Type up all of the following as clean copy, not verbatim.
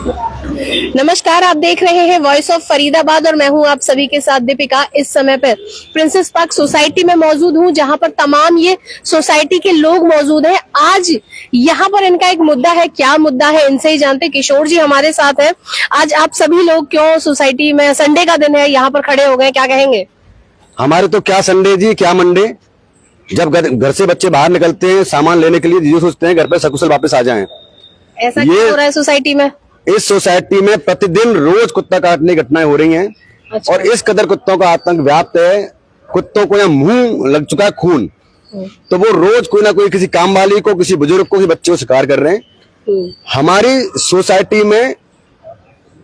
नमस्कार, आप देख रहे हैं वॉइस ऑफ फरीदाबाद और मैं हूं आप सभी के साथ दीपिका। इस समय पर प्रिंसेस पार्क सोसाइटी में मौजूद हूं, जहां पर तमाम ये सोसाइटी के लोग मौजूद हैं। आज यहां पर इनका एक मुद्दा है, क्या मुद्दा है इनसे ही जानते। किशोर जी हमारे साथ हैं। आज आप सभी लोग क्यों सोसाइटी में, संडे का दिन है, यहाँ पर खड़े हो गए, क्या कहेंगे? हमारे तो क्या संडे जी, क्या मंडे। जब घर से बच्चे बाहर निकलते हैं सामान लेने के लिए, ये सोचते हैं घर पे सकुशल वापस आ जाएं। ऐसा क्या हो रहा है सोसाइटी में? इस सोसाइटी में प्रतिदिन रोज कुत्ता काटने की घटनाएं हो रही हैं। अच्छा। और इस कदर कुत्तों का आतंक व्याप्त है, कुत्तों को यहाँ मुंह लग चुका है खून। तो वो रोज कोई ना कोई किसी काम वाली को, किसी बुजुर्ग को, किसी बच्चे को शिकार कर रहे हैं। हमारी सोसाइटी में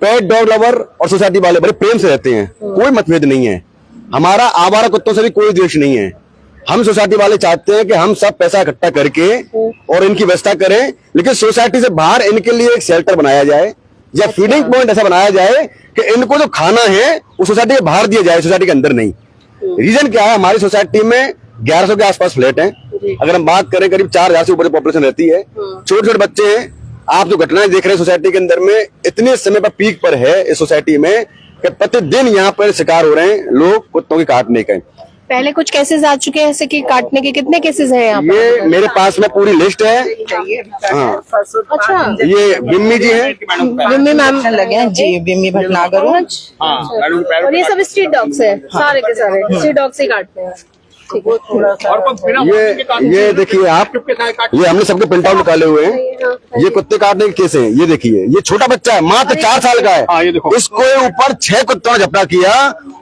पेट डॉग लवर और सोसाइटी वाले बड़े प्रेम से रहते हैं, कोई मतभेद नहीं है। हमारा आवारा कुत्तों से भी कोई द्वेष नहीं है। हम सोसाइटी वाले चाहते हैं कि हम सब पैसा इकट्ठा करके और इनकी व्यवस्था करें, लेकिन सोसाइटी से बाहर इनके लिए एक शेल्टर बनाया जाए या फीडिंग पॉइंट ऐसा बनाया जाए कि इनको जो खाना है वो सोसाइटी के बाहर दिया जाए, सोसाइटी के अंदर नहीं। रीजन क्या है, हमारी सोसाइटी में 1100 के आसपास फ्लैट हैं। अगर हम बात करें करीब 4000 से ऊपर पॉपुलेशन रहती है। छोटे छोटे बच्चे हैं। आप जो घटनाएं देख रहे हैं सोसाइटी के अंदर में, इतने समय पर पीक पर है इस सोसाइटी में कि प्रतिदिन यहाँ पर शिकार हो रहे हैं लोग कुत्तों के काटने के। पहले कुछ केसेस आ चुके हैं ऐसे कि काटने के? कितने केसेस हैं यहाँ पर? ये मेरे पास में पूरी लिस्ट है। हाँ, अच्छा, ये बिम्मी जी हैं। बिम्मी मैम लगे हैं जी, बिम्मी भटनागर। और ये सब स्ट्रीट डॉग्स है, सारे के सारे स्ट्रीट डॉग्स ही काटते हैं। ये देखिए आप, ये हमने सबके प्रिंट आउट निकाले हुए हैं। ये कुत्ते काटने के केस हैं। ये देखिए, ये छोटा बच्चा है, मात्र 4 साल का है। इसको ऊपर 6 कुत्तों ने झपटा किया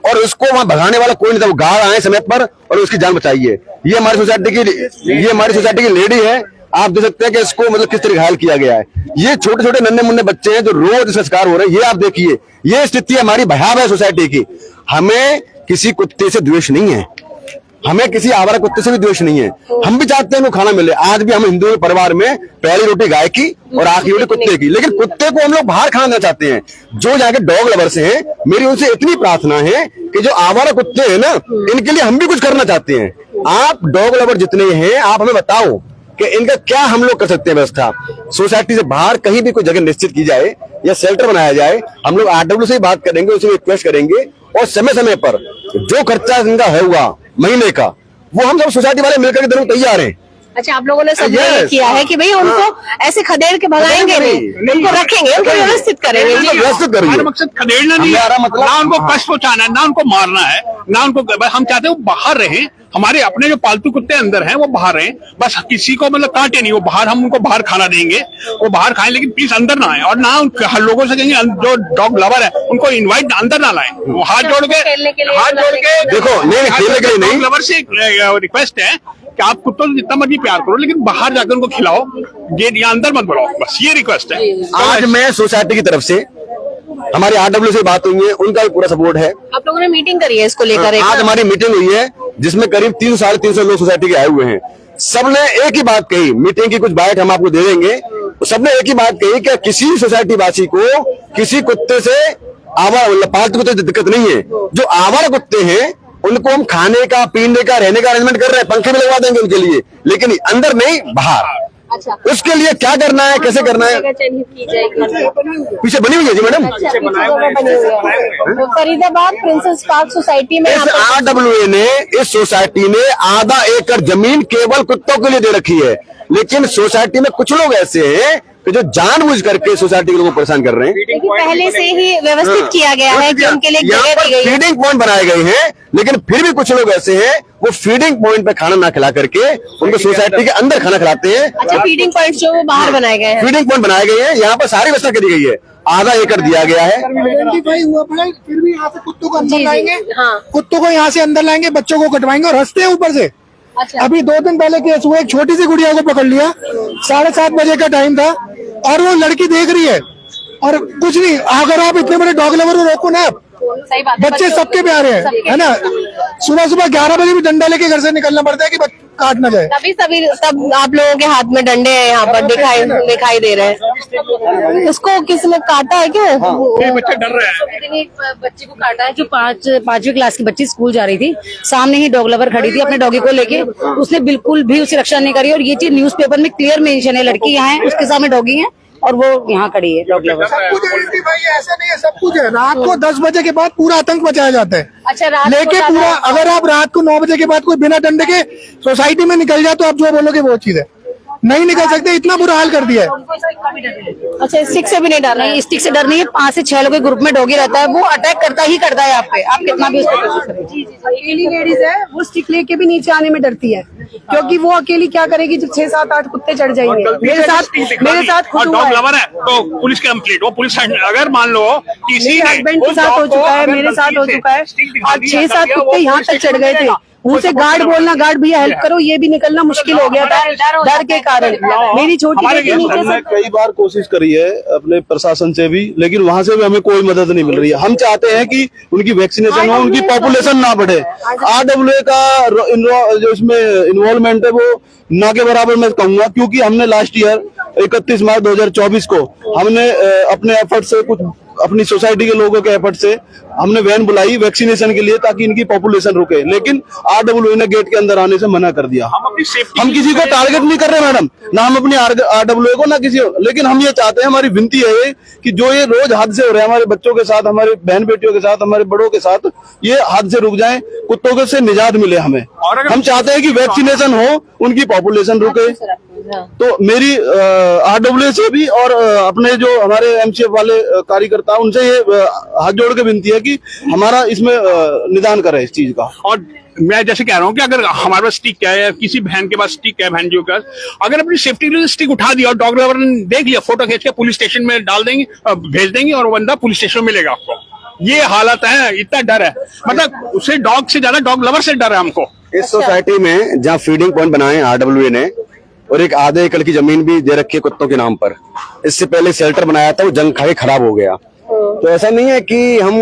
और उसको वहाँ भगाने वाला कोई नहीं था। वो गार्ड आए समय पर और उसकी जान बचाई है। ये हमारी सोसाइटी की लेडी है। आप देख सकते हैं कि इसको मतलब किस तरह घायल किया गया है। ये छोटे छोटे नन्हे मुन्ने बच्चे हैं जो रोज इसका शिकार हो रहे हैं। ये आप देखिए, ये स्थिति हमारी भयावह है सोसाइटी की। हमें किसी कुत्ते से द्वेष नहीं है, हमें किसी आवारा कुत्ते से भी द्वेष नहीं है। हम भी चाहते हैं उनको खाना मिले। आज भी हम हिंदू परिवार में पहली रोटी गाय की और आखिरी रोटी कुत्ते की, लेकिन कुत्ते को हम लोग बाहर खाना देना चाहते हैं। जो जाके डॉग लवर्स हैं, मेरी उनसे इतनी प्रार्थना है कि जो आवारा कुत्ते हैं ना, इनके लिए हम भी कुछ करना चाहते हैं। आप डॉग लवर जितने हैं, आप हमें बताओ कि इनका क्या हम लोग कर सकते हैं व्यवस्था। सोसाइटी से बाहर कहीं भी कोई जगह निश्चित की जाए या शेल्टर बनाया जाए। हम लोग RW से ही बात करेंगे, उसे रिक्वेस्ट करेंगे और समय समय पर जो खर्चा इनका है हुआ महीने का, वो हम सब सोसाइटी वाले मिलकर के देने को तैयार हैं। अच्छा, आप लोगों ने सब किया है कि भाई उनको ऐसे खदेड़ के भगाएंगे नहीं, उनको रखेंगे, उनको व्यवस्थित करेंगे। व्यवस्थित करेंगे। मकसद खदेड़ना नहीं है, मतलब ना उनको कष्ट पहुंचाना है, ना उनको मारना है, ना उनको। हम चाहते हैं वो बाहर रहें। हमारे अपने जो पालतू कुत्ते अंदर हैं वो बाहर रहें, बस किसी को मतलब काटे नहीं। वो बाहर, हम उनको बाहर खाना देंगे, वो बाहर खाएं, लेकिन प्लीज अंदर ना आए। और ना हर लोगों से कहेंगे जो डॉग लवर है उनको इनवाइट अंदर ना लाएं। हाथ जोड़ के देखो, नहीं खेलने के लिए नहीं, लवर से रिक्वेस्ट है कि आप कुत्तों से जितना मर्जी प्यार करो, लेकिन बाहर जाकर उनको खिलाओ, गेट या अंदर मत बुलाओ, बस ये रिक्वेस्ट है। आज मैं सोसाइटी की तरफ से, हमारी RW से बात हुई है, उनका भी पूरा सपोर्ट है। आप लोगों ने मीटिंग करी है इसको लेकर? आज हमारी मीटिंग हुई है जिसमें करीब 300-350 लोग सोसाइटी के आए हुए हैं। सबने एक ही बात कही, मीटिंग की कुछ बाइट हम आपको दे देंगे। सबने एक ही बात कही कि किसी सोसाइटी वासी को किसी कुत्ते से, पालतू कुत्ते से दिक्कत नहीं है। जो आवारा कुत्ते हैं उनको हम खाने का, पीने का, रहने का अरेंजमेंट कर रहे हैं, पंखे भी लगवा देंगे उनके लिए, लेकिन अंदर नहीं, बाहर। अच्छा, उसके लिए क्या करना है, कैसे करना है, पीछे बनी हुई है जी madam. Faridabad Princess Park Society में RWA ने, इस सोसाइटी ने आधा एकड़ जमीन केवल कुत्तों के लिए दे रखी है। लेकिन सोसाइटी में कुछ लोग ऐसे हैं कि जो जानबूझ करके सोसाइटी के लोगों को परेशान कर रहे हैं। लेकिन पहले से ही व्यवस्थित किया गया है कि उनके लिए जगह दी गई है, फीडिंग पॉइंट बनाए गए हैं, लेकिन फिर भी कुछ लोग ऐसे हैं वो फीडिंग पॉइंट पे खाना ना खिला करके उनको सोसाइटी के अंदर खाना खिलाते हैं। अच्छा, फीडिंग पॉइंट जो वो बाहर बनाए गए हैं? फीडिंग पॉइंट बनाए गए हैं, यहाँ पर सारी व्यवस्था करी गई है। आधा एकड़ दिया गया है। आइडेंटिफाई हुआ पड़ा, फिर भी यहाँ से कुत्तों को अंदर लाएंगे। हाँ, कुत्तों को यहाँ से अंदर लाएंगे, बच्चों को कटवाएंगे और हंसते हैं ऊपर से। अच्छा। अभी 2 दिन पहले केस हुआ, एक छोटी सी गुड़िया को पकड़ लिया, 7:30 बजे का टाइम था और वो लड़की देख रही है और कुछ नहीं। अगर आप इतने बड़े डॉग लवर को रोको ना, आप सही बात है, बच्चे सबके प्यारे हैं, है ना। सुबह 11 बजे भी डंडा लेके घर से निकलना पड़ता है कि काट ना जाए। तब आप लोगों के हाथ में डंडे हैं यहाँ पर दिखाई दे रहे हैं। इसको किसने काटा है क्या? बच्चे डर रहे हैं। एक बच्चे को काटा है जो 5वीं क्लास की बच्ची स्कूल जा रही थी। सामने ही डॉग लवर खड़ी थी अपने डॉगी को लेके, उसने बिल्कुल भी उसकी रक्षा नहीं करी। और ये चीज न्यूज़पेपर में क्लियर मेंशन है, लड़की यहाँ है, उसके सामने डॉगी है और वो यहाँ खड़ी है डॉग लवर। सब कुछ है रिद्धि भाई, ऐसा नहीं है, सब कुछ है। रात को 10 बजे के बाद पूरा आतंक मचाया जाता है। अच्छा, रात को लेके ज्यादा- पूरा, अगर आप रात को 9 बजे के बाद कोई बिना डंडे के सोसाइटी में निकल जाए तो आप जो बोलोगे वो चीज है, नहीं निकल सकते, इतना बुरा हाल कर दिया है। अच्छा, स्टिक से भी नहीं डर रहा है? नहीं, स्टिक से डर नहीं है। 5 से 6 लोग के ग्रुप में डॉगी रहता है, वो अटैक करता ही करता है आप पे, आप कितना भी उसको कोशिश करें। अकेली लेडीज है, वो स्टिक लेके भी नीचे आने में डरती है, क्योंकि वो अकेली क्या करेगी जब 6, 7, 8 कुत्ते चढ़ जाएंगे। मेरे साथ खुद हुआ डॉग है। लवर है तो पुलिस कंप्लीट, वो पुलिस अगर मान लो किसी मेरे ने हस्बैंड के उस साथ हो dog को चुका है, अगर मेरे साथ हो गलती से चुका है। stick दिखा और दिया 6-7 जाता है, कुत्ते वो यहाँ तक पुलिस चढ़ गए थे। स्टेशन उनसे गार्ड बोलना, गार्ड भैया हेल्प करो, ये भी निकलना मुश्किल हो गया था डर के कारण। मेरी छोटी हमारे बेटी नीचे हमने से कई बार कोशिश करी है अपने प्रशासन से भी, लेकिन वहां से भी हमें कोई मदद नहीं मिल रही है। हम चाहते हैं कि उनकी वैक्सीनेशन हो, उनकी पॉपुलेशन ना बढ़े। RWA का जो इसमें इन्वॉल्वमेंट है वो ना के बराबर मैं कहूंगा, क्योंकि हमने लास्ट ईयर 31 मार्च 2024 को हमने अपने एफर्ट से, कुछ अपनी सोसाइटी के लोगों के एफर्ट से हमने वैन बुलाई वैक्सीनेशन के लिए, ताकि इनकी पॉपुलेशन रुके, लेकिन RWA ने गेट के अंदर आने से मना कर दिया। हम अपनी सेफ्टी हम किसी को टारगेट नहीं कर रहे मैडम, ना हम अपनी RWA को ना किसी को, लेकिन हम ये चाहते हैं, हमारी विनती है ये कि जो ये रोज हादसे हो रहे हैं हमारे बच्चों के साथ, हमारे बहन बेटियों के साथ, हमारे बड़ों के साथ, ये हादसे रुक जाएं, कुत्तों के से निजात मिले हमें। हम चाहते हैं कि वैक्सीनेशन हो, उनकी पॉपुलेशन रुके। तो मेरी RWA से भी और अपने जो हमारे MCF वाले कार्यकर्ता, उनसे ये हाथ जोड़ के विनती है कि हमारा इसमें निदान करें इस चीज का। और मैं जैसे कह रहा हूँ कि अगर हमारे पास स्टिक है या किसी बहन के पास स्टिक है, बहन जी के पास, अगर अपनी सेफ्टी के लिए स्टिक उठा दिया और डॉग लवर ने देख लिया, फोटो खींच के पुलिस स्टेशन में डाल देंगे, भेज देंगे और वो बंदा पुलिस स्टेशन में मिलेगा आपको। ये हालत है, इतना डर है, मतलब उसे डॉग से ज्यादा डॉग लवर से डर है हमको। इस सोसाइटी में जहाँ फीडिंग पॉइंट बनाए RWA ने, और एक आधे एकड़ की जमीन भी दे रखी है कुत्तों के नाम पर। इससे पहले शेल्टर बनाया था, वो जंग खा के खराब हो गया। तो ऐसा नहीं है कि हम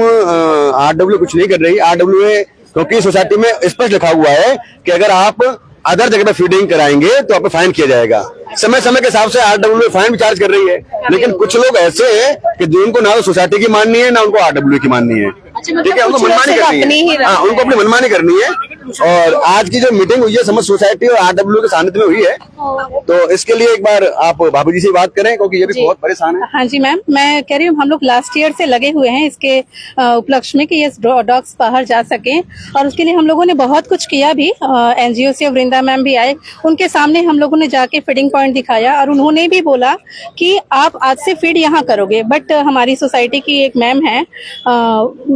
RWA कुछ नहीं कर रही। RWA, क्योंकि सोसाइटी में स्पष्ट लिखा हुआ है कि अगर आप अदर जगह पे फीडिंग कराएंगे तो आप पे फाइन किया जाएगा। समय समय के हिसाब से RWA फाइन भी चार्ज कर रही है, लेकिन कुछ लोग ऐसे हैं कि जिनको ना तो सोसाइटी की माननी है, ना उनको RWA की माननी है। ठीक है, उनको मनमानी करनी है। हाँ, उनको अपनी मनमानी करनी है। और आज की जो मीटिंग हुई है समझ सोसाइटी और RWA के सानिध्य में हुई है, तो इसके लिए एक बार आप बाबू जी से बात करें, क्योंकि ये भी बहुत परेशान है। हाँ जी मैम, मैं कह रही हूँ हम लोग लास्ट ईयर से लगे हुए हैं इसके उपलक्ष्य में कि ये डॉग्स बाहर जा सकें, और उसके लिए हम लोगों ने बहुत कुछ किया भी। NGO से वृंदा मैम भी आए, उनके सामने हम लोगों ने जाके फीडिंग पॉइंट दिखाया, और उन्होंने भी बोला कि आप आज से फीड यहाँ करोगे। बट हमारी सोसाइटी की एक मैम है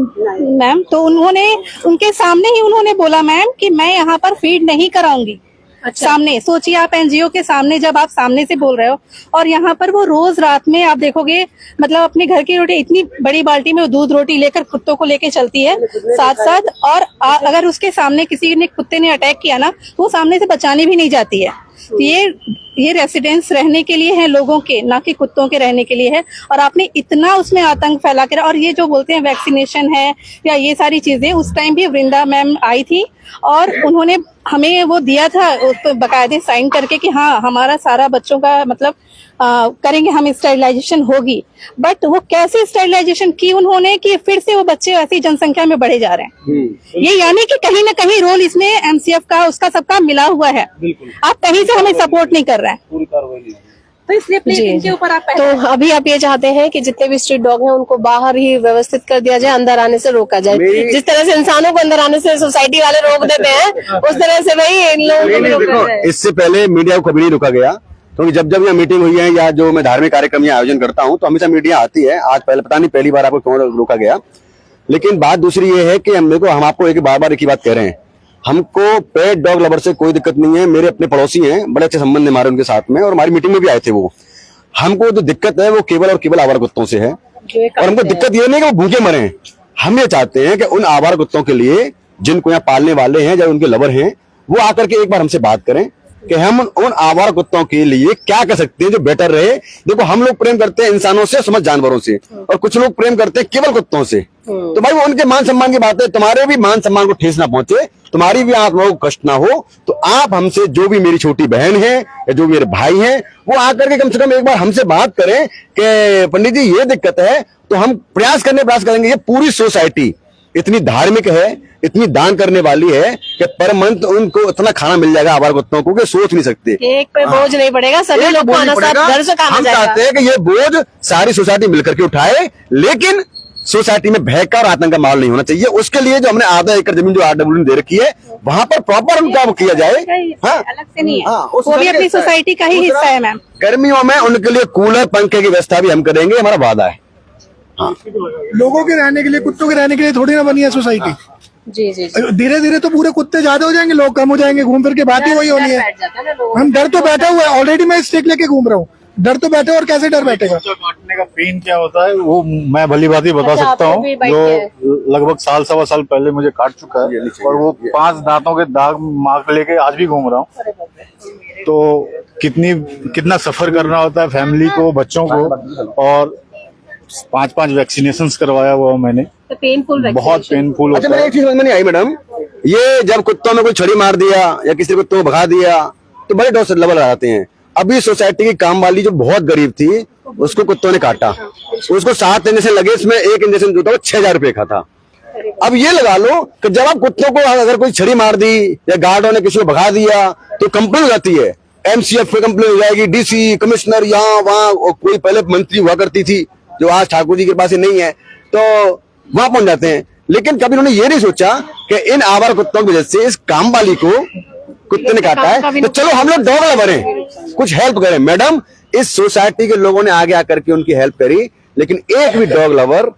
मैम, तो उन्होंने उनके सामने ही उन्होंने बोला मैम कि मैं यहाँ पर फीड नहीं कराऊंगी। सामने सोचिए, आप NGO के सामने, जब आप सामने से बोल रहे हो, और यहाँ पर वो रोज रात में आप देखोगे, मतलब अपने घर की रोटी, इतनी बड़ी बाल्टी में दूध रोटी लेकर कुत्तों को लेके चलती है साथ साथ, और अगर उसके सामने किसी ने कुत्ते ने अटैक किया ना, तो वो सामने से बचाने भी नहीं जाती है। तो ये रेसिडेंस रहने के लिए है लोगों के, ना कि कुत्तों के रहने के लिए है। और आपने इतना उसमें आतंक फैला कर, और ये जो बोलते हैं वैक्सीनेशन है या ये सारी चीजें, उस टाइम भी वृंदा मैम आई थी और उन्होंने हमें वो दिया था उस पर बाकायदे साइन करके कि हाँ हमारा सारा बच्चों का मतलब करेंगे, हम स्टरलाइजेशन होगी। बट वो कैसे स्टरलाइजेशन की उन्होंने कि फिर से वो बच्चे ऐसी जनसंख्या में बढ़े जा रहे हैं। ये यानी कि कहीं ना कहीं रोल इसमें MCF का, उसका सबका मिला हुआ है। आप कहीं से हमें सपोर्ट नहीं कर रहे हैं, तो इसलिए प्लीज इनके ऊपर आप तो अभी आप ये चाहते हैं कि जितने भी स्ट्रीट डॉग हैं उनको बाहर ही व्यवस्थित कर दिया जाए, अंदर आने से रोका जाए। जिस तरह से इंसानों को अंदर आने से सोसाइटी वाले रोक देते हैं, उस तरह से भाई इन लोगों को भी रोका जाए। इससे पहले मीडिया को कभी नहीं रोका गया, क्योंकि जब जब यहाँ मीटिंग हुई है या जो मैं धार्मिक कार्यक्रम यहाँ आयोजन करता हूँ तो हमेशा मीडिया आती है। आज पहले पता नहीं पहली बार आपको क्यों रोका गया। लेकिन बात दूसरी ये है कि हम आपको एक बार एक ही बात कह रहे हैं, हमको पेट डॉग लवर से कोई दिक्कत नहीं है। मेरे अपने पड़ोसी हैं, बड़े अच्छे संबंध हमारे उनके साथ में, और हमारी मीटिंग में भी आए थे वो। हमको जो दिक्कत है वो केवल और केवल आवारा कुत्तों से है, और हमको दिक्कत ये नहीं कि वो भूखे मरे। हम ये चाहते हैं कि उन आवारा कुत्तों के लिए जिनको यहाँ पालने वाले हैं या उनके लवर हैं, वो आकर के एक बार हमसे बात करें कि हम उन आवारा कुत्तों के लिए क्या कर सकते हैं जो बेटर रहे। देखो, हम लोग प्रेम करते हैं इंसानों से, समझ जानवरों से, और कुछ लोग प्रेम करते हैं केवल कुत्तों से। तो भाई वो उनके मान सम्मान की बात है, तुम्हारे भी मान सम्मान को ठेस ना पहुंचे, तुम्हारी भी आत्माओं को कष्ट ना हो, तो आप हमसे, जो भी मेरी छोटी बहन है या जो मेरे भाई हैं, वो आकर के कम से कम एक बार हमसे बात करें कि पंडित जी ये दिक्कत है, तो हम प्रयास करेंगे। ये पूरी सोसाइटी इतनी धार्मिक है इतनी दान करने वाली है कि पर मंथ उनको इतना खाना मिल जाएगा आवारा कुत्तों को कि सोच नहीं सकते। एक पे बोझ नहीं पड़ेगा, सभी लोग को बोझ नहीं पड़ेगा। घर से खाना हम जाएगा। चाहते हैं कि ये बोझ सारी सोसाइटी मिलकर के उठाए, लेकिन सोसाइटी में भय का और आतंक का माहौल नहीं होना चाहिए। उसके लिए जो हमने आधा एकड़ जमीन जो RWA ने दे रखी है, वहां पर प्रॉपर उनका किया जाए। हाँ, अलग से नहीं है, हाँ, उस वो भी तरह अपनी से- सोसाइटी का ही हिस्सा है मैम। गर्मियों में उनके लिए कूलर पंखे की व्यवस्था भी हम करेंगे, हमारा वादा है। लोगों के रहने के लिए, कुत्तों के रहने के लिए थोड़ी ना बनी है सोसाइटी। जी जी जी। धीरे धीरे तो पूरे कुत्ते ज्यादा हो जाएंगे, लोग कम हो जाएंगे, घूम फिर के बात ही वही होनी है। हम डर तो बैठा हुआ है, ऑलरेडी मैं स्टिक लेके घूम रहा हूँ, डर तो बैठे और कैसे डर बैठेगा। काटने का पेन क्या होता है वो मैं भली भांति ही बता अच्छा, सकता आपने हूँ। भी बाइक जो लगभग साल सवा साल पहले मुझे काट चुका है और वो 5 दांतों के दाग मार्क लेके आज भी घूम रहा हूँ। तो कितना सफर करना होता है फैमिली को, बच्चों को, और 5 वैक्सीनेशंस करवाया हुआ मैंने, तो पेनफुल, बहुत पेनफुल अच्छा, होता मैंने है। एक चीज समझ में नहीं आई मैडम, ये जब कुत्तों में कोई छड़ी मार दिया या किसी कुत्तों को भगा दिया तो बड़े डॉक्टर लेवल आते हैं। अभी सोसाइटी की काम वाली जो बहुत गरीब थी, उसको कुत्तों ने काटा, उसको 7 इंजेक्शन लगे, इसमें एक इंजेक्शन जो था वो 6,000 रुपए का था। अब ये लगा लो कि जब आप कुत्तों को अगर कोई छड़ी मार दी या गार्डों ने किसी को भगा दिया तो कंप्लेन हो जाती है, MCF पे कंप्लेन हो जाएगी, DC कमिश्नर यहाँ वहाँ, कोई पहले मंत्री हुआ करती थी जो आज ठाकुर जी के पास ही नहीं है, तो वहां पहुंच जाते हैं। लेकिन कभी उन्होंने ये नहीं सोचा कि इन आवारा कुत्तों की वजह से इस काम वाली को कुत्ते ने काटा है, तो चलो हम लोग डॉग लवर हैं, कुछ हेल्प करें। मैडम, इस सोसाइटी के लोगों ने आगे आकर के उनकी हेल्प करी, लेकिन एक भी डॉग लवर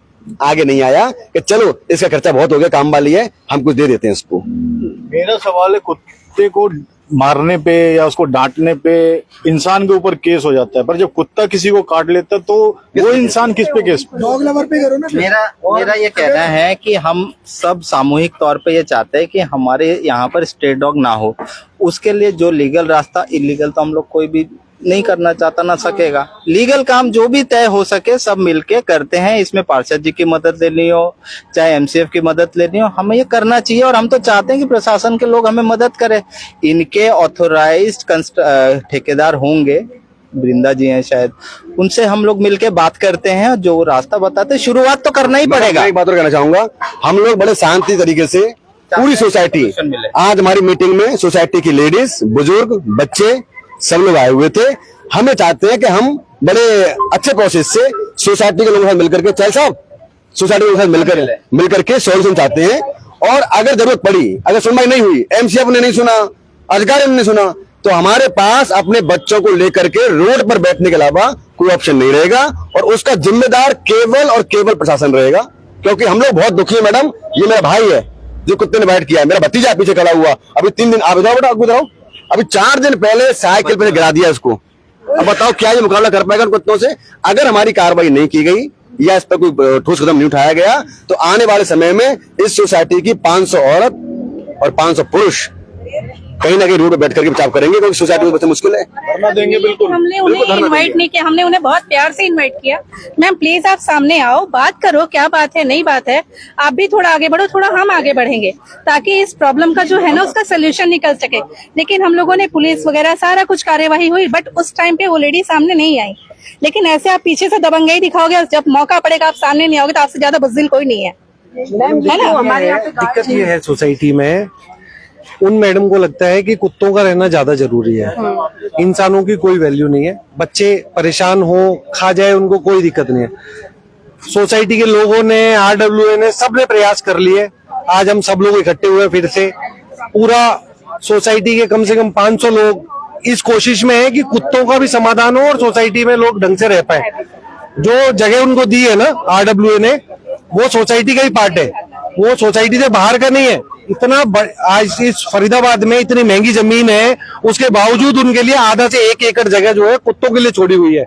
आगे नहीं आया कि चलो इसका खर्चा बहुत हो गया, काम वाली है, हम कुछ दे देते हैं इसको। मेरा सवाल है, कुत्ते को मारने पे या उसको डांटने पे इंसान के ऊपर केस हो जाता है, पर जब कुत्ता किसी को काट लेता है तो वो इंसान किस पे केस? डॉग लवर पे करो ना। मेरा ये कहना है कि हम सब सामूहिक तौर पे ये चाहते हैं कि हमारे यहाँ पर स्ट्रे डॉग ना हो। उसके लिए जो लीगल रास्ता, इलीगल तो हम लोग कोई भी नहीं करना चाहता, ना सकेगा। लीगल काम जो भी तय हो सके सब मिलके करते हैं। इसमें पार्षद जी की मदद लेनी हो, चाहे MCF की मदद लेनी हो, हमें ये करना चाहिए। और हम तो चाहते हैं कि प्रशासन के लोग हमें मदद करें। इनके ऑथोराइज्ड ठेकेदार होंगे, वृंदा जी हैं शायद, उनसे हम लोग मिलके बात करते हैं, जो रास्ता बताते हैं। शुरुआत तो करना ही पड़ेगा। मैं एक बात और कहना चाहूंगा, हम लोग बड़े शांति तरीके से पूरी सोसाइटी, आज हमारी मीटिंग में सोसाइटी की लेडीज, बुजुर्ग, बच्चे सब लोग आए हुए थे। हमें चाहते हैं कि हम बड़े अच्छे प्रोसेस से सोसाइटी के लोगों के साथ मिलकर के, चल साहब, सोसाइटी के साथ मिलकर के सॉल्यूशन चाहते हैं। और अगर जरूरत पड़ी, अगर सुनवाई नहीं हुई, MCF ने नहीं सुना, अधिकारी ने नहीं सुना, तो हमारे पास अपने बच्चों को लेकर के रोड पर बैठने के अलावा कोई ऑप्शन नहीं रहेगा, और उसका जिम्मेदार केवल और केवल प्रशासन रहेगा। क्योंकि हम लोग बहुत दुखी है मैडम। ये मेरा भाई है जो कुत्ते ने बैठ किया है, मेरा भतीजा पीछे खड़ा हुआ, अभी 3 दिन, आप बताओ बेटा, आपको बताओ, अभी 4 दिन पहले साइकिल पे गिरा दिया इसको। अब बताओ क्या ये मुकाबला कर पाएगा कुत्तों से? अगर हमारी कार्रवाई नहीं की गई या इस पर कोई ठोस कदम नहीं उठाया गया, तो आने वाले समय में इस सोसाइटी की 500 औरत और 500 पुरुष कहीं ना कहीं रोड पे बैठ करके बचाव करेंगे, क्योंकि सोसाइटी में बच्चे मुश्किल है। धरना देंगे बिल्कुल। हमने उन्हें इनवाइट नहीं किया, हमने उन्हें बहुत प्यार से इनवाइट किया। मैम प्लीज आप सामने आओ, बात करो, क्या बात है, नहीं बात है। आप भी थोड़ा आगे बढ़ो, थोड़ा हम आगे बढ़ेंगे, ताकि इस प्रॉब्लम का जो है ना उसका सोल्यूशन निकल सके। लेकिन हम लोगों ने पुलिस वगैरह सारा कुछ कार्यवाही हुई, बट उस टाइम पे वो लेडी सामने नहीं आई। लेकिन ऐसे आप पीछे से दबंगई दिखाओगे, जब मौका पड़ेगा आप सामने नहीं आओगे, तो आपसे ज्यादा बुज़दिल कोई नहीं है, है ना? दिक्कत ये है सोसाइटी में, उन मैडम को लगता है कि कुत्तों का रहना ज्यादा जरूरी है, इंसानों की कोई वैल्यू नहीं है। बच्चे परेशान हो, खा जाए, उनको कोई दिक्कत नहीं है। सोसाइटी के लोगों ने, RWA ने, सबने प्रयास कर लिए। आज हम सब लोग इकट्ठे हुए फिर से, पूरा सोसाइटी के कम से कम 500 लोग इस कोशिश में है कि कुत्तों का भी समाधान हो और सोसाइटी में लोग ढंग से रह पाए। जो जगह उनको दी है ना RWA ने, वो सोसाइटी का ही पार्ट है, वो सोसाइटी से बाहर का नहीं है। इतना आज इस फरीदाबाद में इतनी महंगी जमीन है, उसके बावजूद उनके लिए आधा से 1 एकड़ जगह जो है कुत्तों के लिए छोड़ी हुई है।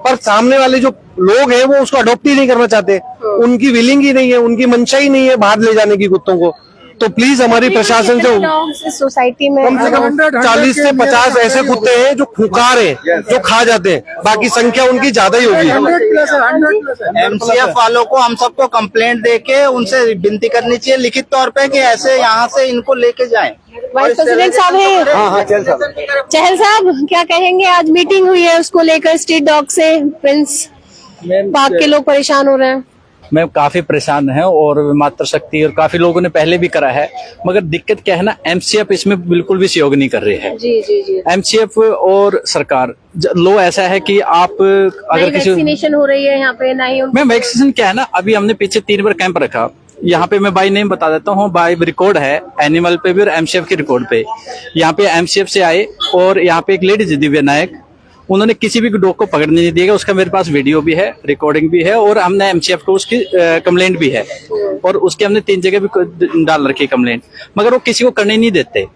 पर सामने वाले जो लोग हैं वो उसको अडॉप्ट ही नहीं करना चाहते, उनकी विलिंग ही नहीं है, उनकी मंशा ही नहीं है बाहर ले जाने की कुत्तों को। तो प्लीज हमारी प्रशासन से सोसाइटी में कम से कम 40 से 50 ऐसे कुत्ते हैं जो खुंखार हैं, जो खा जाते हैं, बाकी संख्या उनकी ज्यादा ही होगी। 100+ MCF वालों को हम सबको कंप्लेंट देके उनसे विनती करनी चाहिए लिखित तौर पे कि ऐसे यहाँ से इनको लेके जाएं। वाइस प्रेसिडेंट साहब है, हाँ, चल साहब, चहल साहब क्या कहेंगे? आज मीटिंग हुई है उसको लेकर, स्ट्रीट डॉग से प्रिंस पार्क के लोग परेशान हो रहे हैं। मैं काफी परेशान है और मातृशक्ति और काफी लोगों ने पहले भी करा है, मगर दिक्कत क्या है ना, एमसीएफ इसमें बिल्कुल भी सहयोग नहीं कर रही है। जी जी जी। एमसीएफ और सरकार लो ऐसा है कि आप अगर किसी वैक्सीनेशन हो रही है यहाँ पे, ना ही मैं वैक्सीनेशन क्या है ना, अभी हमने पीछे 3 बार कैंप रखा, यहाँ पे मैं बाई नेम बता देता हूँ, बाई रिकॉर्ड है एनिमल पे भी और एमसीएफ के रिकॉर्ड पे। यहाँ पे एमसीएफ से आए और यहाँ पे एक लेडीज दिव्या नायक, उन्होंने किसी भी डॉग को पकड़ने नहीं दिया, उसका मेरे पास वीडियो भी है, रिकॉर्डिंग भी है, और हमने एमसीएफ को उसकी कंप्लेंट भी है, और उसके हमने 3 जगह भी डाल रखी है कंप्लेंट, मगर वो किसी को करने नहीं देते।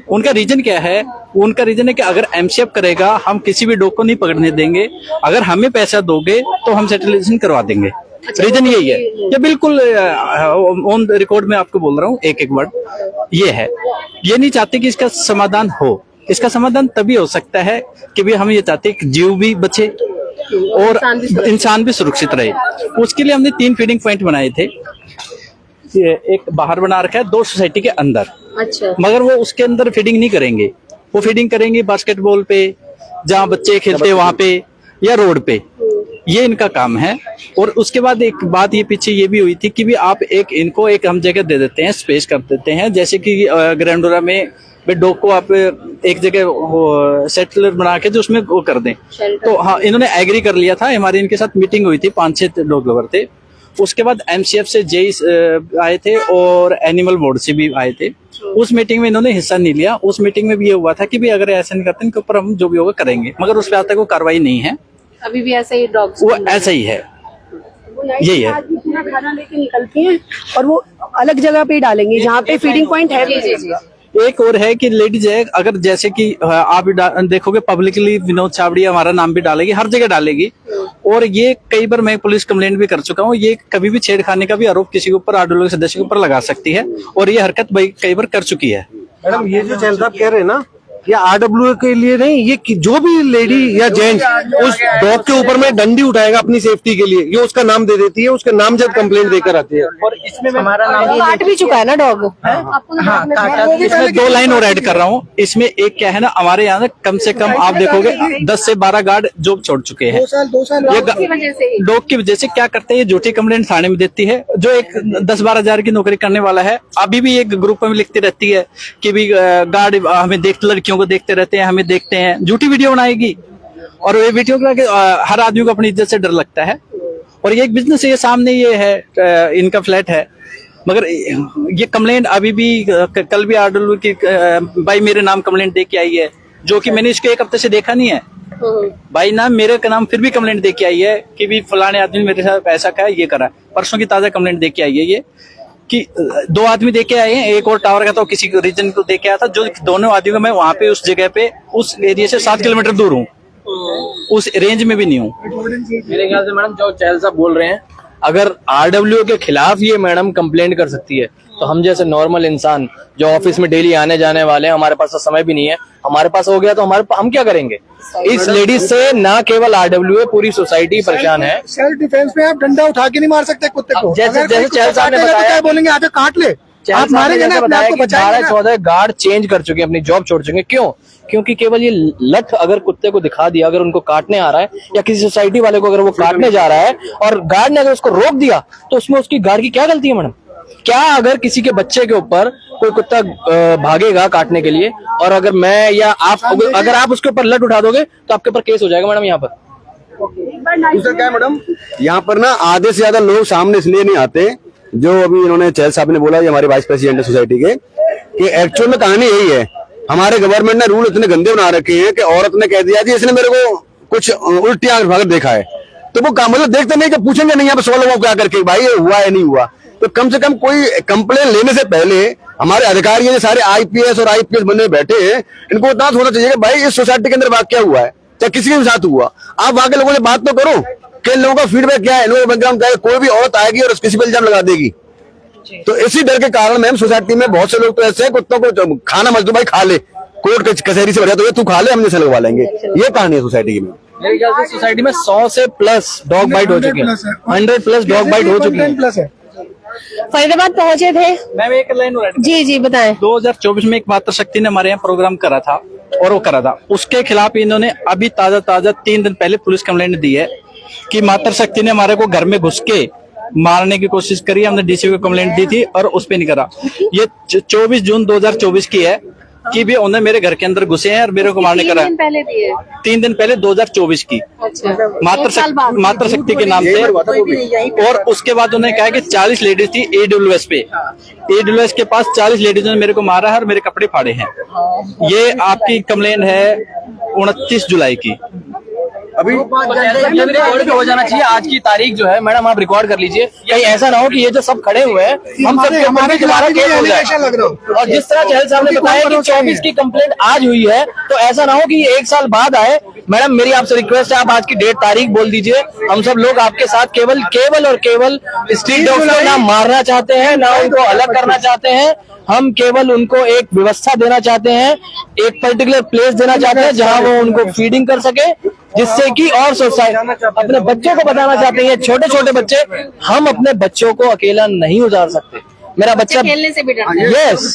उनका रीजन क्या है? उनका रीजन है कि अगर एमसीएफ करेगा हम किसी भी डॉग को नहीं पकड़ने देंगे, अगर हमें पैसा दोगे तो हम सेटलाइजेशन करवा देंगे। रीजन यही है, ये बिल्कुल ऑन रिकॉर्ड में आपको बोल रहा हूँ, एक वर्ड ये है। ये नहीं चाहते कि इसका समाधान हो। इसका समाधान तभी हो सकता है कि भी हम ये चाहते हैं कि जीव भी बचे और इंसान भी सुरक्षित रहे। उसके लिए हमने 3 फीडिंग पॉइंट बनाए थे, एक बाहर बना रखा है, 2 सोसाइटी के अंदर। अच्छा। मगर वो उसके अंदर फीडिंग नहीं करेंगे, वो फीडिंग करेंगे बास्केटबॉल पे, जहाँ बच्चे खेलते हैं वहां पे, या रोड पे, ये इनका काम है। और उसके बाद एक बात ये पीछे ये भी हुई थी कि भी आप इनको एक हम जगह दे देते हैं, स्पेस कर देते हैं, जैसे कि ग्रैंडोरा में डॉग को आप एक जगह सेटलर बना के जो उसमें वो कर दें। तो हाँ, इन्होंने एग्री कर लिया था, हमारी इनके साथ मीटिंग हुई थी, 5-6 डॉग लवर थे। उसके बाद एमसीएफ से जेई आए थे और एनिमल बोर्ड से भी आए थे। उस मीटिंग में इन्होंने हिस्सा नहीं लिया। उस मीटिंग में भी ये हुआ था कि भी अगर ऐसा नहीं करते इनके ऊपर हम जो भी होगा करेंगे, मगर उस पर आज तक वो कार्रवाई नहीं है। अभी भी ऐसा ही डॉग्स, वो ऐसा ही है, यही है। खाना लेके निकलती हैं और वो अलग जगह पे डालेंगे जहाँ पे फीडिंग पॉइंट है। एक और है कि लेडीज है, अगर जैसे कि आप देखोगे पब्लिकली विनोद चावड़ी हमारा नाम भी डालेगी, हर जगह डालेगी। और ये कई बार मैं पुलिस कंप्लेंट भी कर चुका हूँ, ये कभी भी छेड़खानी का भी आरोप किसी के ऊपर, आरडब्ल्यू के सदस्य के ऊपर लगा सकती है, और ये हरकत कई बार कर चुकी है। मैडम ये जो चैल साहब कह रहे हैं ना, ये आरडब्ल्यू के लिए नहीं, ये जो भी लेडी या जेंट्स उस डॉग के ऊपर में डंडी उठाएगा अपनी सेफ्टी के लिए, ये उसका नाम दे देती है, उसके नाम जब कंप्लेंट देकर आती है। और इसमें हमारा नाम काट भी चुका है ना डॉग। इसमें 2 लाइन और ऐड कर रहा हूँ। इसमें एक क्या है ना, हमारे यहाँ कम से कम आप देखोगे 10 से 12 गार्ड जॉब छोड़ चुके हैं। 2 साल डॉग की वजह से क्या करते हैं, ये झूठी कंप्लेंट थाने में देती है, जो एक 10-12 हजार की नौकरी करने वाला है, अभी भी एक ग्रुप में लिखती रहती है कि भी गार्ड हमें देखते, लड़कियों को देखते रहते हैं, हमें देखते हैं, झूठी वीडियो बनाएगी। और ये वीडियो हर आदमी को अपनी इज्जत से डर लगता है। और ये एक बिजनेस है, ये सामने ये है, इनका फ्लैट है, मगर ये कंप्लेंट अभी भी, कल भी आरडब्ल्यू की भाई मेरे नाम कंप्लेंट दे के आई है, जो कि मैंने इसको 1 हफ्ते से देखा नहीं है। भाई नाम मेरे का नाम फिर भी कंप्लेंट दे के आई है कि भी फलाने आदमी मेरे साथ ऐसा क्या ये करा। परसों की ताजा कंप्लेंट दे के आई है ये, कि 2 आदमी देके आए हैं, एक और टावर का तो किसी रीजन को देके आया था, जो दोनों आदमियों को मैं वहां पे उस जगह पे उस एरिया से 7 किलोमीटर दूर हूँ, उस रेंज में भी नहीं हूँ। मेरे ख्याल से मैडम जो चहल साहब बोल रहे हैं, अगर आरडब्ल्यू के खिलाफ ये मैडम कंप्लेंट कर सकती है, तो हम जैसे नॉर्मल इंसान जो ऑफिस में डेली आने जाने वाले हैं, हमारे पास तो समय भी नहीं है, हमारे पास हो गया तो हम क्या करेंगे? इस लेडीज से ना केवल आरडब्ल्यू, पूरी सोसाइटी परेशान है। सेल्फ डिफेंस में आप डंडा उठा के नहीं मार सकते कुत्ते को। जैसे चहल साहब ने बताया, बोलेंगे आके काट ले, आप मारेंगे ना, अपने आप को बचाएंगे ना। 12-14 गार्ड चेंज कर चुके हैं, अपनी जॉब छोड़ चुके हैं। क्यों? क्योंकि केवल ये लठ अगर कुत्ते को दिखा दिया, अगर उनको काटने आ रहा है, या किसी सोसाइटी वाले को अगर वो काटने जा रहा है और गार्ड ने अगर उसको रोक दिया, तो उसमें उसकी गार्ड की क्या गलती है मैडम? क्या अगर किसी के बच्चे के ऊपर कोई कुत्ता भागेगा काटने के लिए, और अगर मैं या आप अगर आप उसके ऊपर लठ उठा दोगे, तो आपके ऊपर केस हो जाएगा मैडम। यहाँ पर दूसरा क्या है मैडम, यहाँ पर ना आधे से ज्यादा लोग सामने इसलिए नहीं आते, जो अभी इन्होंने चहल साहब ने बोला, ये हमारे वाइस प्रेसिडेंट है सोसाइटी के, कि एक्चुअल में कहानी यही है, हमारे गवर्नमेंट ने रूल इतने गंदे बना रखे हैं कि औरत ने कह दिया जी इसने मेरे को कुछ उल्टी आंख भाग देखा है, तो वो काम मतलब देखते नहीं कि पूछेंगे नहीं यहाँ पे 100 लोगों को क्या करके भाई ये हुआ है नहीं हुआ। तो कम से कम कोई कंप्लेन लेने से पहले हमारे अधिकारी ये सारे आईपीएस और आईपीएस बने बैठे हैं, इनको इतना होना चाहिए कि भाई इस सोसाइटी के अंदर बात क्या हुआ है, चाहे किसी के भी साथ हुआ, आप वहां के लोगों से बात तो करो कि इन लोगों का फीडबैक क्या है, इन लोगों का बैकग्राउंड क्या है। कोई भी औरत आएगी और किसी पर इल्जाम लगा देगी, तो इसी डर के कारण मैम सोसाइटी में बहुत से लोग तो ऐसे हैं, कुत्तों को खाना मजदूर भाई खा ले, कोर्ट कचहरी से बढ़िया तो ये तू खा ले, हमने से लगवा लेंगे। ये कहानी है सोसाइटी की। मेरे ख्याल से सोसाइटी में 100 से प्लस डॉग बाइट हो चुकी है, 100+ डॉग बाइट हो चुकी है। फरीदाबाद पहुंचे थे मैम, एक लाइन और जी बताएं। 2024 में एक मातृशक्ति ने हमारे यहाँ प्रोग्राम करा था, और वो करा था, उसके खिलाफ इन्होंने अभी ताजा 3 दिन पहले पुलिस कंप्लेंट दी है कि मातृशक्ति ने हमारे को घर में घुस के मारने की कोशिश करी, हमने डीसी को कंप्लेंट दी थी और उस पे नहीं करा। ये 24 जून 2024 की है कि भी उन्हें मेरे घर के अंदर घुसे हैं और मेरे को मारने करा। 3 दिन पहले 2024 की। मातृ शक्ति के नाम से। और उसके बाद उन्होंने कहा कि 40 लेडीज थी AWS पे, AWS के पास 40 लेडीज ने मेरे को मारा है और मेरे कपड़े फाड़े हैं। ये आपकी कंप्लेंट है 29 जुलाई की। अभी रिकॉर्ड पे हो जाना चाहिए। आज की तारीख जो है मैडम आप रिकॉर्ड कर लीजिए, कहीं ऐसा ना हो कि ये जो सब खड़े हुए हैं हम सब हमारे खिलाफ लग रहा हूँ। और जिस तरह चहल साहब ने बताया कि 24 की कंप्लेंट आज हुई है, तो ऐसा ना हो कि 1 साल बाद आए। मैडम मेरी आपसे रिक्वेस्ट है, आप आज की डेट तारीख बोल दीजिए। हम सब लोग आपके साथ केवल और केवल स्ट्रीट डॉग्स को ना मारना चाहते हैं, ना उनको अलग करना चाहते हैं। हम केवल उनको एक व्यवस्था देना चाहते हैं, एक पर्टिकुलर प्लेस देना चाहते हैं जहां वो उनको फीडिंग कर सके, जिससे कि और सोसाइटी अपने बच्चों को बताना चाहते हैं। छोटे छोटे बच्चे, हम अपने बच्चों को अकेला नहीं उतार सकते। मेरा बच्चा खेलने से भी डरता है। यस,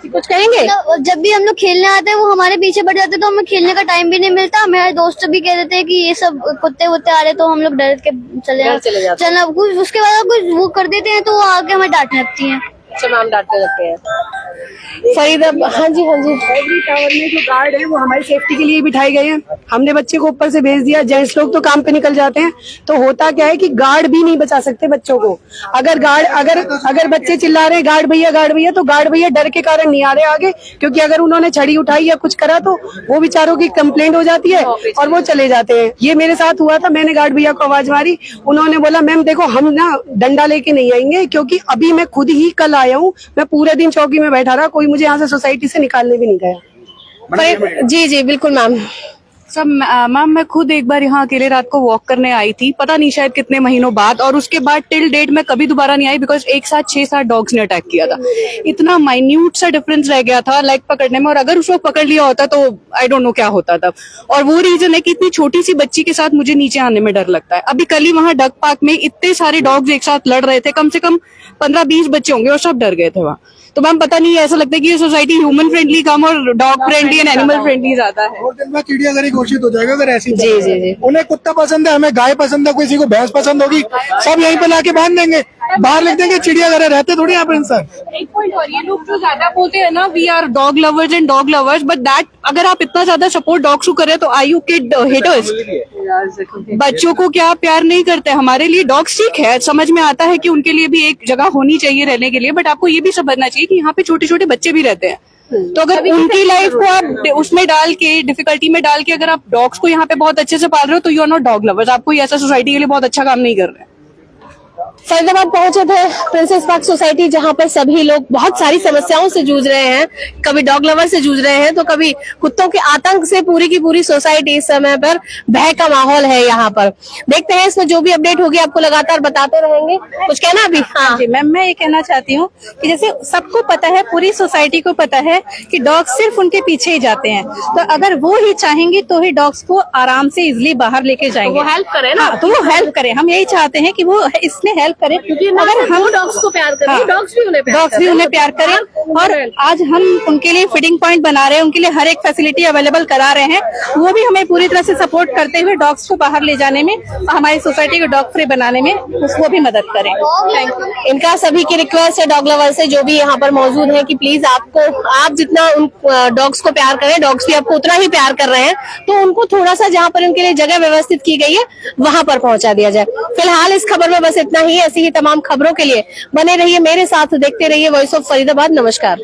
कुछ कहेंगे? जब भी हम लोग खेलने आते हैं वो हमारे पीछे बढ़ जाते हैं, तो हमें खेलने का टाइम भी नहीं मिलता। मेरे दोस्त भी कह देते हैं कि ये सब कुत्ते वुत्ते आ रहे, तो हम लोग डर के चलना कुछ। उसके बाद कुछ वो कर देते हैं तो वो आके हमें डांटने लगती है। अच्छा मैम, डांटने लगते हैं। फरीदा, हाँ जी एवरी टावर में जो गार्ड है वो हमारी सेफ्टी के लिए बिठाए गए हैं। हमने बच्चे को ऊपर से भेज दिया, जेंट्स लोग तो काम पे निकल जाते हैं। तो होता क्या है कि गार्ड भी नहीं बचा सकते बच्चों को। अगर बच्चे चिल्ला रहे हैं गार्ड भैया, तो गार्ड भैया डर के कारण नहीं आ रहे आगे, क्योंकि अगर उन्होंने छड़ी उठाई या कुछ करा तो वो बेचारों की कंप्लेंट हो जाती है और वो चले जाते हैं। ये मेरे साथ हुआ था, मैंने गार्ड भैया को आवाज मारी, उन्होंने बोला मैम देखो हम ना डंडा लेके नहीं आएंगे, क्योंकि अभी मैं खुद ही कल आया हूँ, मैं पूरे दिन चौकी में बैठा रहा, कोई मुझे यहाँ से सोसाइटी से निकालने भी नहीं गया। जी बिल्कुल मैम। सब मैम मैं खुद एक बार यहाँ अकेले रात को वॉक करने आई थी, पता नहीं शायद कितने महीनों बाद, और उसके बाद टिल डेट मैं कभी दोबारा नहीं आई, बिकॉज एक साथ 6-7 डॉग्स ने अटैक किया था। इतना माइन्यूट सा डिफरेंस रह गया था लाइक पकड़ने में, और अगर उसको पकड़ लिया होता तो आई डोंट नो क्या होता था। और वो रीजन है कि इतनी छोटी सी बच्ची के साथ मुझे नीचे आने में डर लगता है। अभी कल ही वहाँ डक पार्क में इतने सारे डॉग्स एक साथ लड़ रहे थे, कम से कम 15-20 बच्चे होंगे और सब डर गए थे वहाँ। तो मैम पता नहीं, ऐसा लगता है कि ये सोसाइटी ह्यूमन फ्रेंडली कम और dog friendly and animal friendly ज्यादा है। और दिन में चिड़ियाघर ही घोषित हो जाएगा अगर ऐसी। जी। उन्हें कुत्ता पसंद है, हमें गाय पसंद है, किसी को भैंस पसंद होगी, सब यहीं पे लाके बांध देंगे, बाहर लिख देंगे चिड़ियाघर है, रहते थोड़ी यहाँ पे इंसान। एक पॉइंट और, ये लोग जो ज्यादा बोलते हैं ना we are dog lovers and dog lovers, but that अगर आप इतना ज्यादा सपोर्ट डॉग्स को करें तो आई यू किड हेटर्स? बच्चों को क्या प्यार नहीं करते? हमारे लिए डॉग्स ठीक है, समझ में आता है कि उनके लिए भी एक जगह होनी चाहिए रहने के लिए, बट आपको ये भी समझना चाहिए कि यहाँ पे छोटे छोटे बच्चे भी रहते हैं। तो अगर उनकी लाइफ को आप उसमें डाल के, डिफिकल्टी में डाल के, अगर आप डॉग्स को यहाँ पे बहुत अच्छे से पाल रहे हो तो you are not dog lovers. आप कोई ऐसा सोसाइटी के लिए बहुत अच्छा काम नहीं कर रहे हैं। फरीदाबाद पहुंचे थे प्रिंसेस पार्क सोसाइटी, जहां पर सभी लोग बहुत सारी समस्याओं से जूझ रहे हैं। कभी डॉग लवर से जूझ रहे हैं तो कभी कुत्तों के आतंक से पूरी की पूरी सोसाइटी इस समय पर भय का माहौल है। यहाँ पर देखते हैं, इसमें जो भी अपडेट होगी आपको लगातार बताते रहेंगे। कुछ कहना अभी? हाँ जी मैम, मैं ये कहना चाहती हूँ कि जैसे सबको पता है, पूरी सोसाइटी को पता है कि डॉग्स सिर्फ उनके पीछे ही जाते हैं, तो अगर वो ही चाहेंगी तो ही डॉग्स को आराम से इजिली बाहर लेके जाएंगे। वो हेल्प करे ना, तो वो हेल्प करे। हम यही चाहते हैं कि वो इसमें हेल्प करे, क्योंकि अगर हम डॉग्स को प्यार करें, डॉग्स भी उन्हें प्यार करें। और आज हम उनके लिए फीडिंग पॉइंट बना रहे हैं, उनके लिए हर एक फैसिलिटी अवेलेबल करा रहे हैं। वो भी हमें पूरी तरह से सपोर्ट करते हुए डॉग्स को बाहर ले जाने में, हमारी सोसाइटी को डॉग फ्री बनाने में उसको भी मदद करें। Thank you. इनका सभी की रिक्वेस्ट है डॉग लवर से जो भी यहाँ पर मौजूद है कि प्लीज आप जितना उन डॉग्स को प्यार करें, डॉग्स भी आपको उतना ही प्यार कर रहे हैं, तो उनको थोड़ा सा जहाँ पर उनके लिए जगह व्यवस्थित की गई है वहां पर पहुंचा दिया जाए। फिलहाल इस खबर में बस इतना ही। ऐसी ही तमाम खबरों के लिए बने रहिए मेरे साथ, देखते रहिए वॉइस ऑफ फरीदाबाद। नमस्कार।